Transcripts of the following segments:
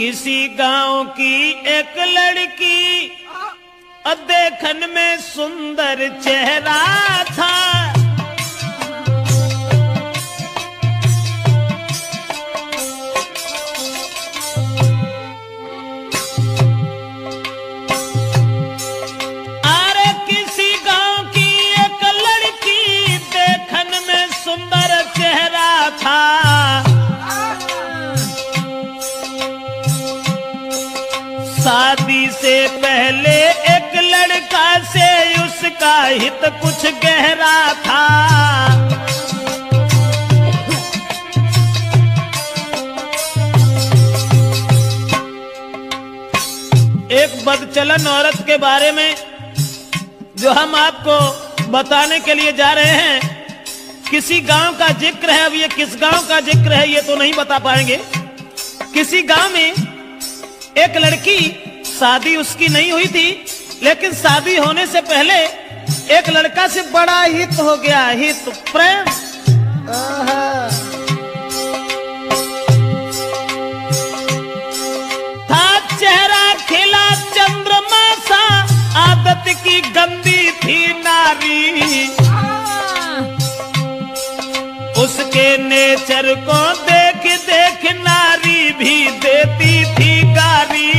किसी गांव की एक लड़की देखन में सुंदर चेहरा था। अरे किसी गांव की एक लड़की देखन में सुंदर चेहरा था। शादी से पहले एक लड़का से उसका हित कुछ गहरा था। एक बदचलन औरत के बारे में जो हम आपको बताने के लिए जा रहे हैं, किसी गांव का जिक्र है। अब ये किस गांव का जिक्र है ये तो नहीं बता पाएंगे। किसी गांव में एक लड़की, शादी उसकी नहीं हुई थी, लेकिन शादी होने से पहले एक लड़का से बड़ा हित हो गया, हित प्रेम। था चेहरा खिला चंद्रमा सा, आदत की गंदी थी नारी। उसके नेचर को देख देख नारी भी देती थी गारी।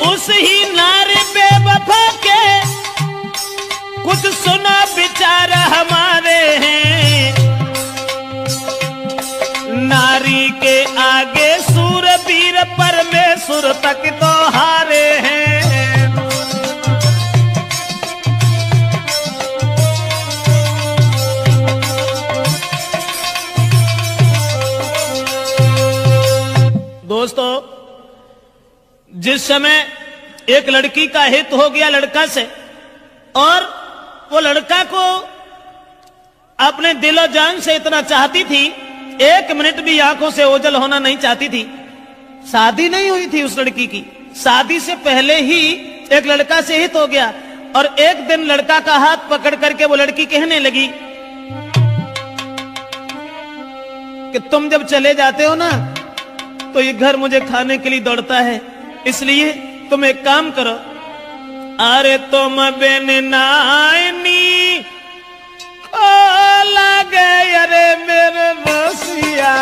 उस ही नारी बेवफा के कुछ सुना विचार हमारे हैं। नारी के आगे सूरवीर परमेश्वर तक तो हारे हैं। दोस्तों, जिस समय एक लड़की का हित हो गया लड़का से, और वो लड़का को अपने दिलो जान से इतना चाहती थी, एक मिनट भी आंखों से ओझल होना नहीं चाहती थी। शादी नहीं हुई थी उस लड़की की, शादी से पहले ही एक लड़का से हित हो गया। और एक दिन लड़का का हाथ पकड़ करके वो लड़की कहने लगी कि तुम जब चले जाते हो ना तो ये घर मुझे खाने के लिए दौड़ता है, इसलिए तुम एक काम करो, अरे तुम बिन नानी को लगे अरे मेरे रसिया,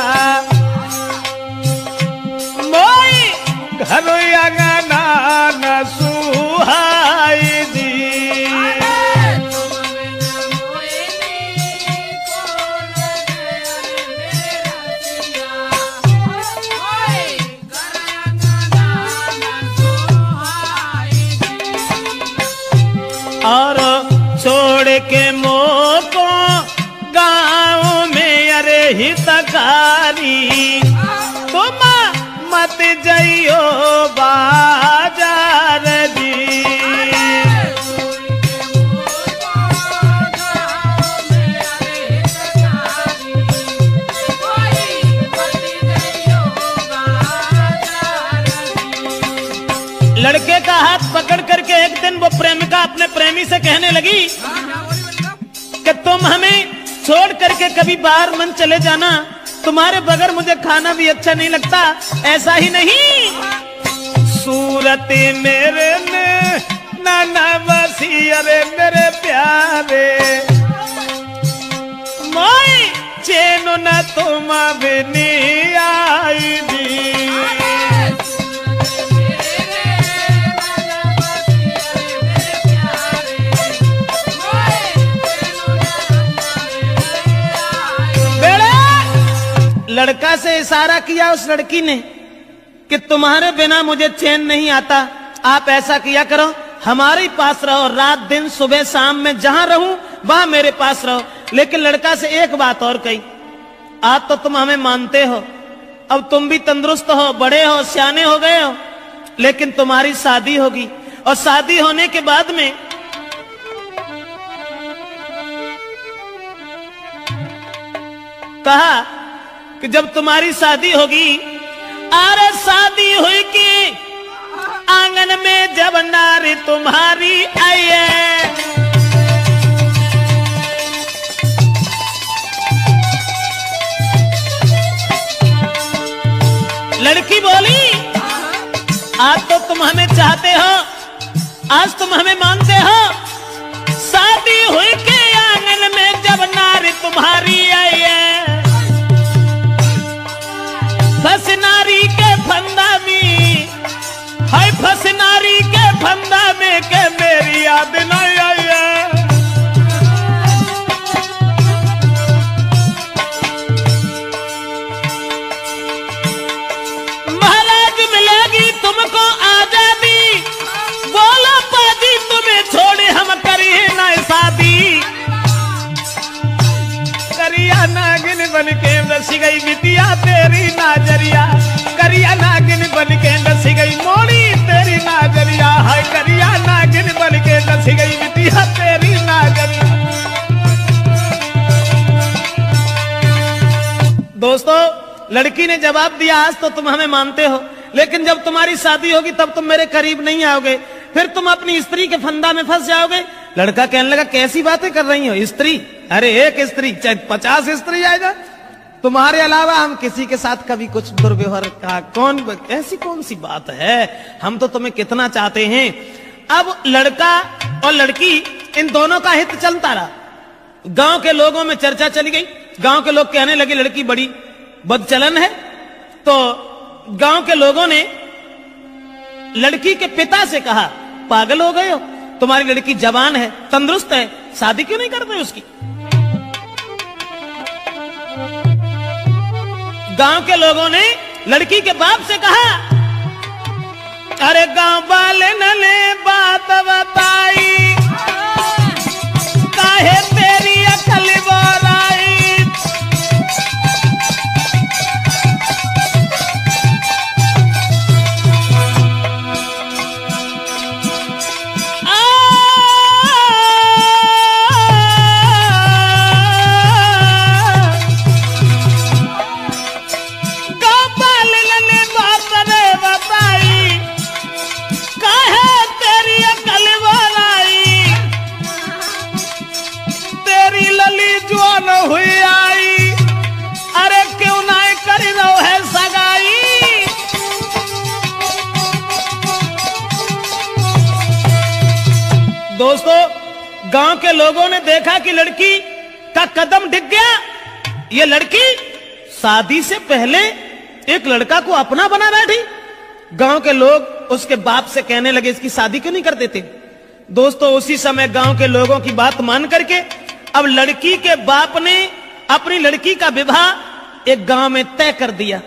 मोई घर अंगना न सुहाई दी। और छोड़ के मोको गाँव में अरे हितकारी, तुम मत जाइयो बाजार जी। लड़के का हाथ पकड़ करके एक दिन वो प्रेमिका अपने प्रेमी से कहने लगी कि तुम हमें छोड़ करके कभी बाहर मन चले जाना, तुम्हारे बगैर मुझे खाना भी अच्छा नहीं लगता। ऐसा ही नहीं, सूरत मेरे ने नाना बसी अरे मेरे प्यारे, मोई चैन न तुम भी नहीं आई दी। लड़का से इशारा किया उस लड़की ने कि तुम्हारे बिना मुझे चैन नहीं आता, आप ऐसा किया करो, हमारे पास रहो, रात दिन सुबह शाम में जहां रहूं वहां मेरे पास रहो। लेकिन लड़का से एक बात और कही, आज तो तुम हमें मानते हो, अब तुम भी तंदुरुस्त हो, बड़े हो, सियाने हो गए हो, लेकिन तुम्हारी शादी होगी, और शादी होने के बाद में कहा कि जब तुम्हारी शादी होगी, अरे शादी हुई कि आंगन में जब नारी तुम्हारी आई है, जानते हो शादी हुई के आंगन में जब नारी तुम्हारी आई है, फंस नारी के फंदा में, हाय फंस नारी के फंदा में के मेरी याद नहीं आई है। महाराज मिलेगी तुमको आजादी, बोलो पाजी तुम्हें छोड़े हम करिए ना शादी। करिया नागिन बन के रसी गई बिटिया तेरी नाजरिया, करिया नागिन बन के रसी गई मोड़ी तेरी नाजरिया, हाय करिया नागिन बन के रसी गई बिटिया तेरी नाजरिया। दोस्तों लड़की ने जवाब दिया आज तो तुम हमें मानते हो, लेकिन जब तुम्हारी शादी होगी तब तुम मेरे करीब नहीं आओगे, फिर तुम अपनी स्त्री के फंदा में फंस जाओगे। लड़का कहने लगा कैसी बातें कर रही हो, स्त्री? अरे एक स्त्री चाहे 50 स्त्री आएगा, तुम्हारे अलावा हम किसी के साथ कभी कुछ दुर्व्यवहार का ऐसी कौन सी बात है, हम तो तुम्हें कितना चाहते हैं। अब लड़का और लड़की इन दोनों का हित चलता रहा। गांव के लोगों में चर्चा चली गई, गांव के लोग कहने लगे लड़की बड़ी बदचलन है। तो गांव के लोगों ने लड़की के पिता से कहा पागल हो गए हो, तुम्हारी लड़की जवान है, तंदुरुस्त है, शादी क्यों नहीं करते उसकी। गांव के लोगों ने लड़की के बाप से कहा अरे गांव वाले ने बात बताई, काहे तेरी अकल बोराई। हुई आई, अरे क्यों ना कर रहो है सगाई। दोस्तों गांव के लोगों ने देखा कि लड़की का कदम डिग गया, ये लड़की शादी से पहले एक लड़का को अपना बना बैठी। गांव के लोग उसके बाप से कहने लगे इसकी शादी क्यों नहीं कर देते। दोस्तों उसी समय गांव के लोगों की बात मान करके अब लड़की के बाप ने अपनी लड़की का विवाह एक गांव में तय कर दिया।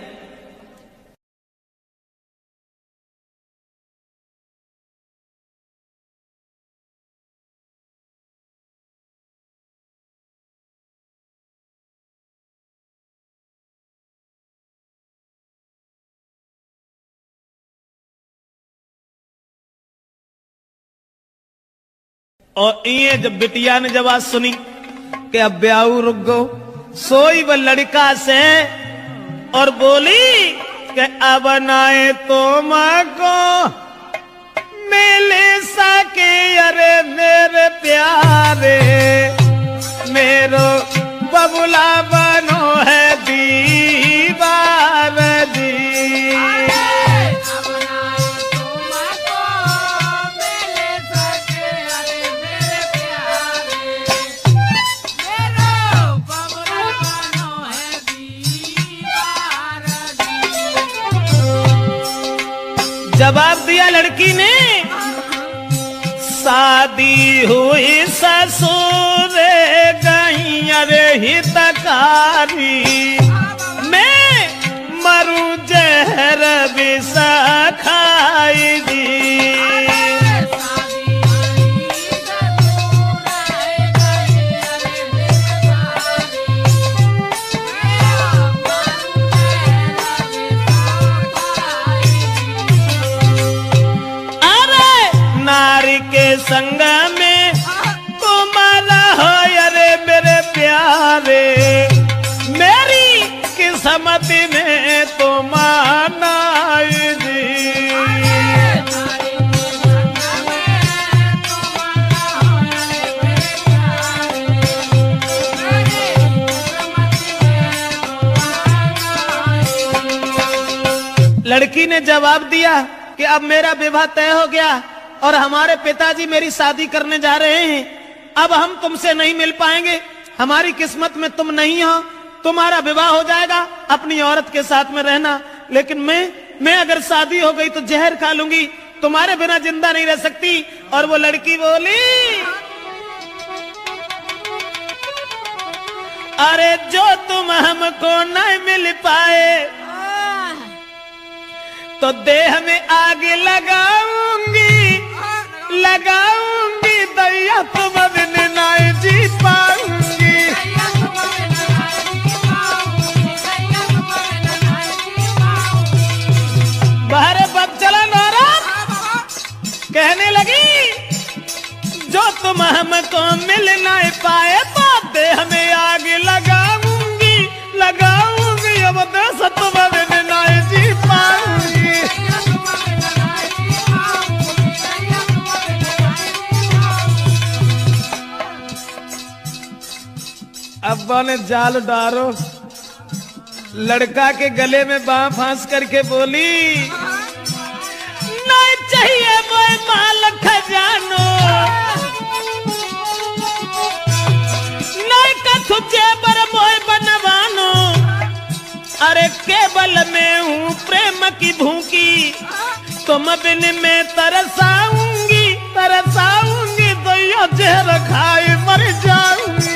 और ये जब बिटिया ने जब आज सुनी कि अब ब्याह रुक गो, सोई वो लड़का से और बोली कि अब नाए तो मां को मिल सके, अरे मेरे प्यारे मेरो बबुला बनो है दीवार दी। जवाब दिया लड़की ने शादी हुई ससुर गई अरे हितकारी, मैं मरूं जहर विष खाई दी। संग में तुम्हारा हो अरे मेरे प्यारे, मेरी किस्मत में तुम्हारा दी। लड़की ने जवाब दिया कि अब मेरा विवाह तय हो गया, और हमारे पिताजी मेरी शादी करने जा रहे हैं, अब हम तुमसे नहीं मिल पाएंगे, हमारी किस्मत में तुम नहीं हो, तुम्हारा विवाह हो जाएगा, अपनी औरत के साथ में रहना, लेकिन मैं अगर शादी हो गई तो जहर खा लूंगी, तुम्हारे बिना जिंदा नहीं रह सकती। और वो लड़की बोली, अरे जो तुम हमको नहीं मिल पाए तो देह में आग लगाऊंगी, लगाऊंगी, दैया तुम बिन नहीं जी पाऊंगी। बाहर बब चला नारा कहने लगी, जो तुम हमको मिल नहीं पाए तो देह में आग लगाऊंगी, लगाऊंगी, अब देश तुम बिन नहीं जी पाऊंगी। अब्बा ने जाल डारो, लड़का के गले में बांह फांस करके बोली, नहीं चाहिए मोए माल खजानो, नहीं कथु जेबर मोए बनवानो, अरे केवल मैं हूँ प्रेम की भूखी, तुम बिन में तरसाऊंगी, तरसाऊंगी, दैया जहर खाए मर जाऊंगी।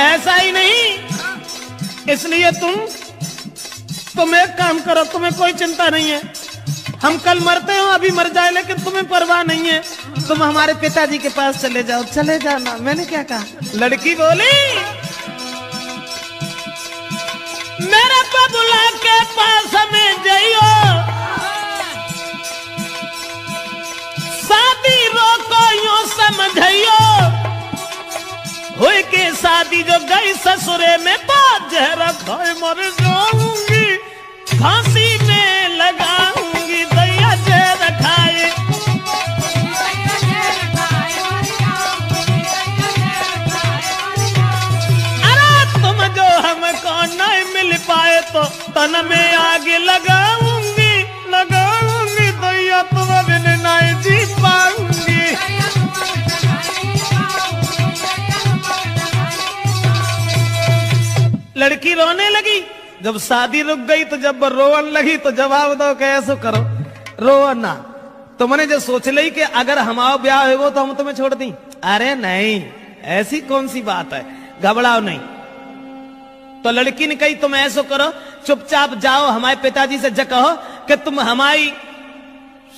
ऐसा ही नहीं, इसलिए तुम एक काम करो, तुम्हें कोई चिंता नहीं है, हम कल मरते हो, अभी मर जाए, लेकिन तुम्हें परवाह नहीं है, तुम हमारे पिताजी के पास चले जाओ, चले जाना। मैंने क्या कहा? लड़की बोली, मेरे बबुला के पास में जाइयो, शादी रोको यूं समझियो, हुई के शादी जो गई ससुरे में, बात जहर खाए मर जाऊंगी, फांसी में लगाऊंगी, दैया जहर खाए। अरे तुम जो हमको नहीं मिल पाए तो तन में आग लगाऊंगी, लगाऊंगी, दैया तुम बिन नहीं जी पाऊंगी। लड़की रोने लगी, जब शादी रुक गई तो जब रोवन लगी तो जवाब दो कैसे करो, रो ना, तुमने जो सोच ली कि अगर हमारा ब्याह है वो तो हम तुम्हें छोड़ दी, अरे नहीं, ऐसी कौन सी बात है, घबराओ नहीं। तो लड़की ने कही तुम ऐसा करो, चुपचाप जाओ, हमारे पिताजी से कहो कि तुम हमारी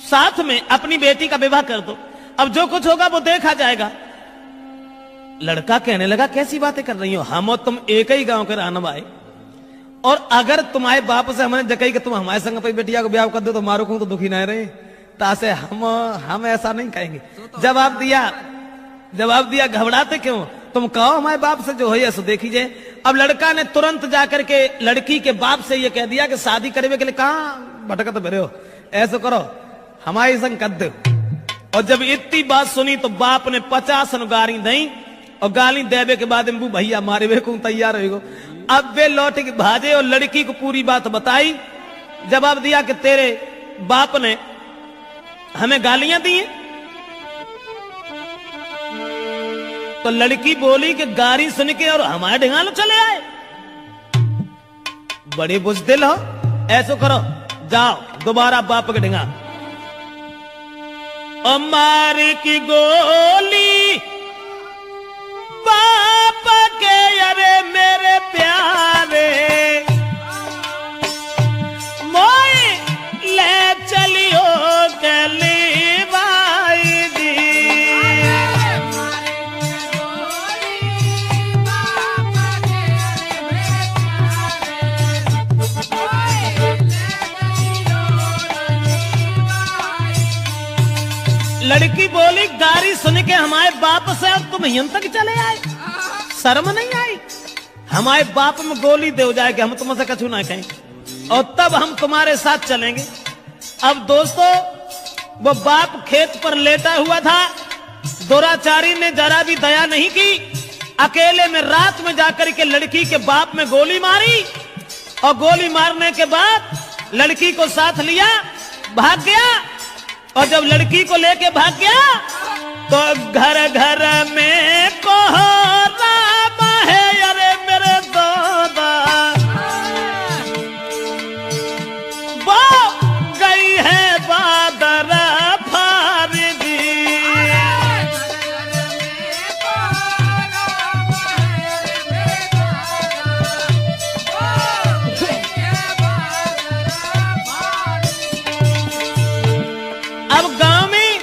साथ में अपनी बेटी का विवाह कर दो, अब जो कुछ होगा वो देखा जाएगा। लड़का कहने लगा कैसी बातें कर रही हो, हम और तुम एक ही गांव के रहने वाले, और अगर तुम्हारे बाप से हमने जकई कि तुम हमारे संग अपनी बेटिया को ब्याह कर दो तो मारो को तो दुखी नहीं रहे, तासे हम ऐसा नहीं कहेंगे। जवाब दिया घबराते क्यों, तुम कहो हमारे बाप से जो है सो देखी जाए। अब लड़का ने तुरंत जाकर के लड़की के बाप से ये कह दिया कि शादी करने के लिए कहां भटकत भरे हो, ऐसा करो हमारे संग कर दो। और जब इतनी बात सुनी तो बाप ने 50 गाली दी, और गाली देवे के बाद इम्बू भैया मारे वे को तैयार हो। अब वे लौट के भाजे और लड़की को पूरी बात बताई, जवाब दिया कि तेरे बाप ने हमें गालियां दी हैं। तो लड़की बोली कि गाली सुन के और हमारे ढिंगालो चले आए, बड़े बुजदिल हो, ऐसो करो जाओ दोबारा बाप के ढिंगा, और मार की गोली बाप के, अरे मेरे प्यारे मोए ले चलियो गली भाई जी। लड़की बोली गारी सुन के हमारे बाप से अब तुम यहां तक चले आए, शर्म नहीं आई, हमारे बाप में गोली दे जाए कि हम तुमसे कछु ना कहें, और तब हम तुम्हारे साथ चलेंगे। अब दोस्तों वो बाप खेत पर लेटा हुआ था, दुराचारी ने जरा भी दया नहीं की, अकेले में रात में जाकर के लड़की के बाप में गोली मारी और गोली मारने के बाद लड़की को साथ लिया, भाग गया। और जब लड़की को लेके भाग गया तो घर घर में कोहराम है, अरे मेरे दादा वो गई है बादर फारदी। अब गांव में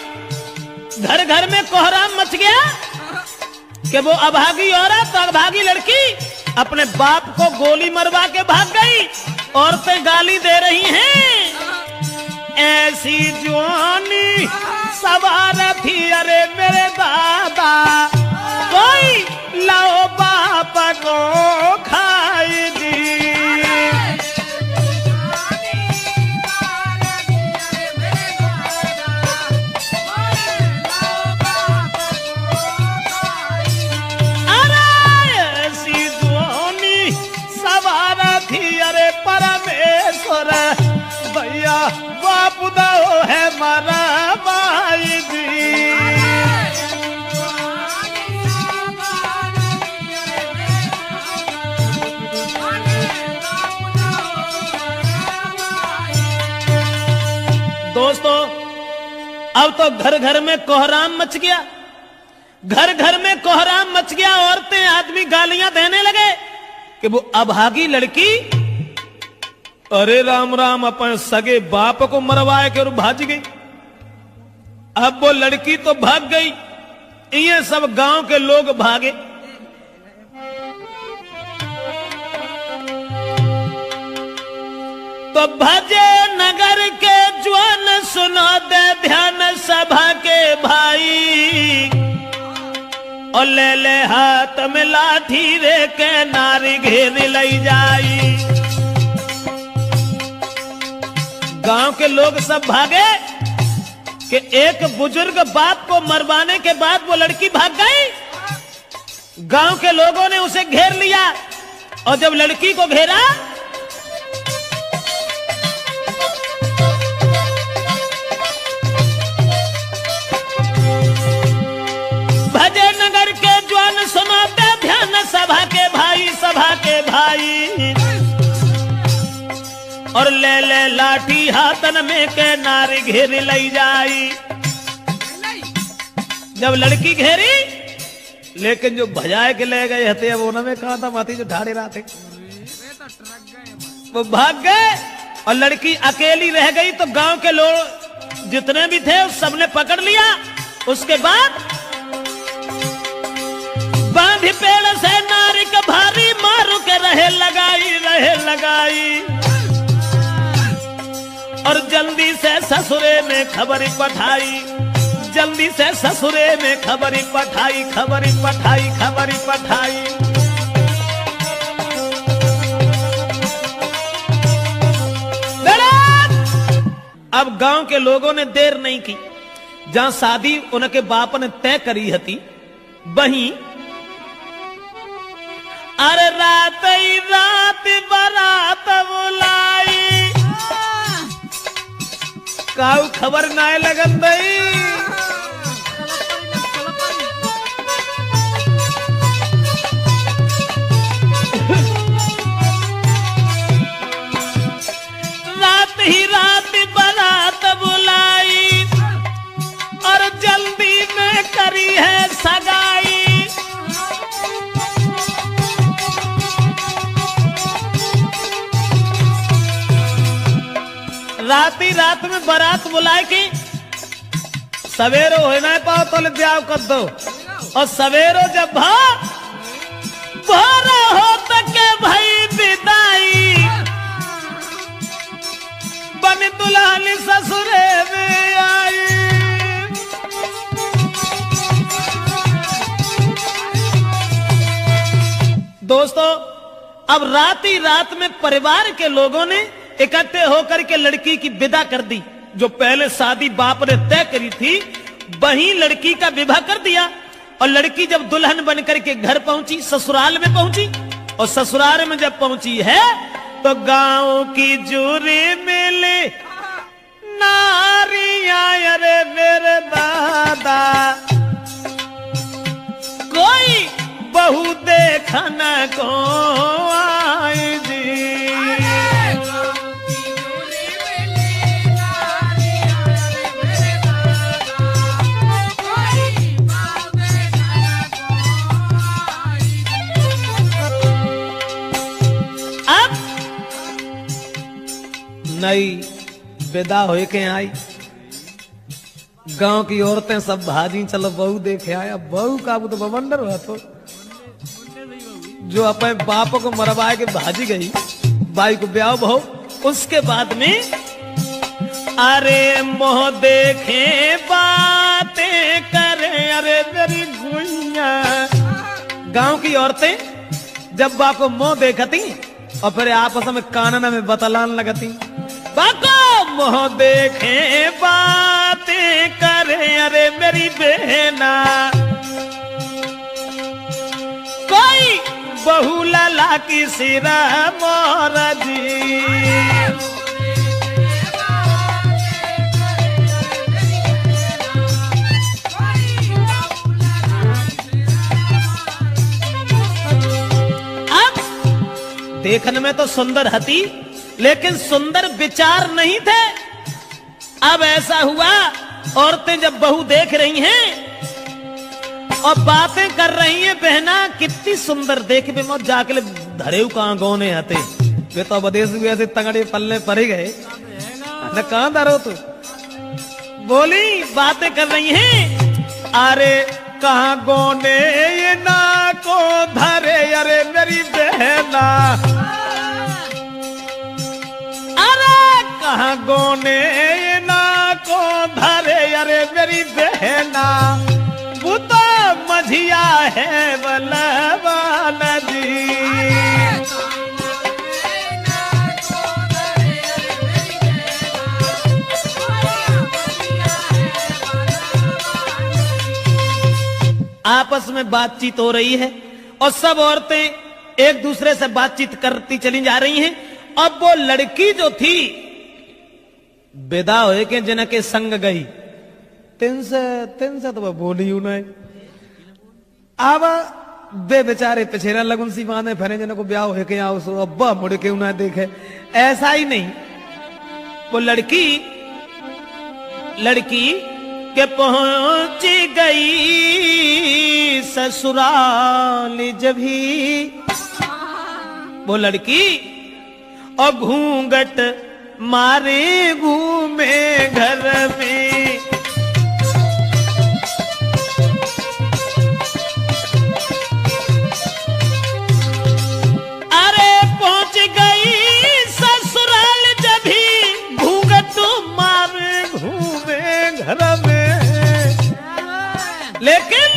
घर घर में कोहराम मच गया कि वो अभागी औरत, अभागी लड़की अपने बाप को गोली मरवा के भाग गई। औरतें गाली दे रही हैं, ऐसी जवानी सवार थी, अरे मेरे दादा कोई लाओ बाप को खाएगी। अरे परमेश्वर भैया बाप दो है मारा भाई जी। दोस्तों अब तो घर घर में कोहराम मच गया, घर घर में कोहराम मच गया। औरतें आदमी गालियां देने लगे कि वो अभागी लड़की, अरे राम राम, अपन सगे बाप को मरवाए के और भाग गई। अब वो लड़की तो भाग गई, ये सब गांव के लोग भागे। तो भजे नगर के ज्वान सुनो दे ध्यान सभा के भाई, और ले ले हाथ में लाठी रे के नारी घेर लई जाई। गांव के लोग सब भागे कि एक बुजुर्ग बाप को मरवाने के बाद वो लड़की भाग गई। गांव के लोगों ने उसे घेर लिया और जब लड़की को घेरा भजे नगर के ज्वान सुनाते ध्यान सभा के भाई, सभा के भाई, और ले ले लाठी हाथन में के नारी घेर लई जाई। जब लड़की घेरी, लेकिन जो भजाए के ले गए हते वो न में कहा था माती जो ढाड़े रहा थे वो भाग गए और लड़की अकेली रह गई। तो गांव के लोग जितने भी थे उस सबने पकड़ लिया। उसके बाद बांधी पेड़ से नारी के भारी मारू के रहे लगाई, और जल्दी से ससुरे में खबरी पठाई, जल्दी से ससुरे में खबरी पठाई। अब गांव के लोगों ने देर नहीं की, जहां शादी उनके बाप ने तय करी हती वहीं अरे रात ही रात बारात बुलाई, काऊ खबर नाय लगन दई। रात ही रात बारात बुलाई और जल्दी में करी है सगाई। रात ही रात में बारात बुलाए की सवेरो हो ना पाओ तो ब्याह कर दो, और सवेरो जब भोर हो तके भाई विदाई, बन दुल्हन ससुरे में आई। दोस्तों अब रात ही रात में परिवार के लोगों ने इकट्ठे होकर के लड़की की विदा कर दी। जो पहले शादी बाप ने तय करी थी वहीं लड़की का विवाह कर दिया। और लड़की जब दुल्हन बनकर के घर पहुंची, ससुराल में पहुंची, और ससुराल में जब पहुंची है तो गांव की जूरी मिली नारियां, अरे मेरे दादा कोई बहू देखन को आई जी। अब नई विदा होए के आई, गांव की औरतें सब भाजी चलो बहू देखे आया। बहू का तो बवंडर हुआ तो जो अपने बाप को मरवाए के भाजी गई, बाई को ब्याह बहू। उसके बाद में अरे मोह देखे बातें करे, अरे मेरी गुइया। गांव की औरतें जब बाप को मोह देखती और फिर आपस में कानन में बतलान लगती, बाको मोह देखे बातें करे, अरे मेरी बहना कोई बहू लाला की सिरा मोरा जी। अब देखने में तो सुंदर हती, लेकिन सुंदर विचार नहीं थे। अब ऐसा हुआ, औरतें जब बहू देख रही हैं और बातें कर रही हैं, बहना कितनी सुंदर देख बे मौत जाके धरे कहां गौने हते वे तो विदेश भी ऐसे तंगड़े पल्ले पड़े गए न, कहां धरो तू। बोली बातें कर रही हैं, अरे कहां गौने ये ना को धरे, अरे मेरी बहना कहां गौने ना को धरे, अरे मेरी बहना वो तो मझिया है बलवान जी। आपस में बातचीत हो रही है और सब औरतें एक दूसरे से बातचीत करती चली जा रही हैं। अब वो लड़की जो थी विदा होए के जिनके संग गई, तिन से तो वह बोली नहीं। अब बे बेचारे पिछेरा लगुन सी बांधे फरे जिनको ब्याह होए के आओ सो अब्बा मुड़ के उन्हें देखे। ऐसा ही नहीं, वो लड़की के पहुंची गई ससुराल जब ही वो लड़की और घूंघट मारे घूमे घर में। अरे पहुंच गई ससुराल जब ही घूंघट मारे घूमे घर में। लेकिन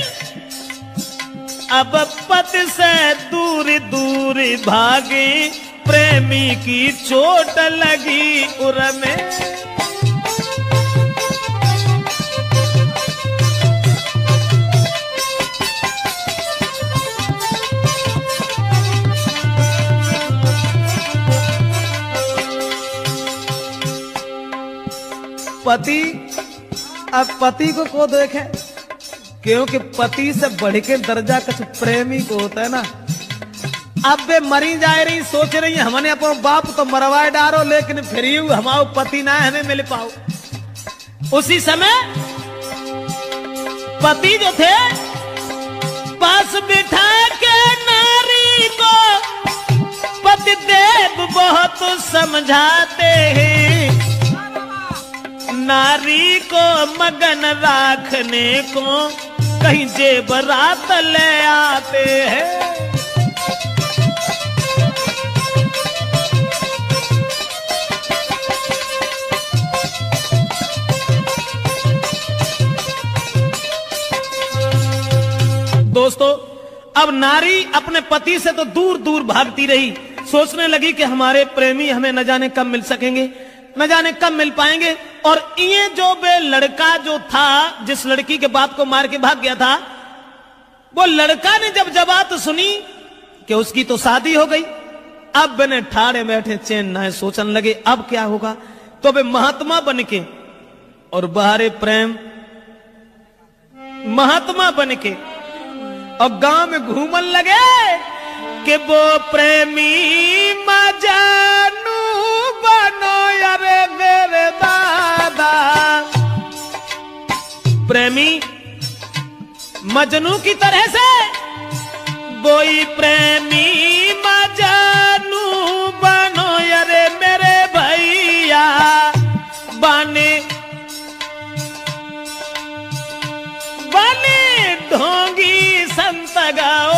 अब पति से दूर दूर भागे, प्रेमी की चोट लगी उर में। पति अब पति को देखे, क्योंकि पति से बढ़ के दर्जा कुछ प्रेमी को होता है ना। अब वे मरी जा रही, सोच रही है हमने अपना बाप तो मरवाए डारो, लेकिन फिर हमारा पति ना हमें मिल पाओ। उसी समय पति जो थे पास बिठा के नारी को पति देव बहुत समझाते हैं, नारी को मगन रखने को कहीं जेबरात ले आते हैं। दोस्तों, अब नारी अपने पति से तो दूर दूर भागती रही, सोचने लगी कि हमारे प्रेमी हमें न जाने कब मिल सकेंगे, न जाने कब मिल पाएंगे। और ये जो बे लड़का जो था, जिस लड़की के बाप को मार के भाग गया था, वो लड़का ने जब बात सुनी कि उसकी तो शादी हो गई, अब बने ठाड़े बैठे चैन ना है, सोचने लगे अब क्या होगा। तो वे महात्मा बन के और बाहरे प्रेम महात्मा बन के और गांव में घूमन लगे कि वो प्रेमी मजनू बनो अरे मेरे दादा। प्रेमी मजनू की तरह से वही प्रेमी मजनू बनो अरे मेरे भैया। बने ढोंगी संत गाओ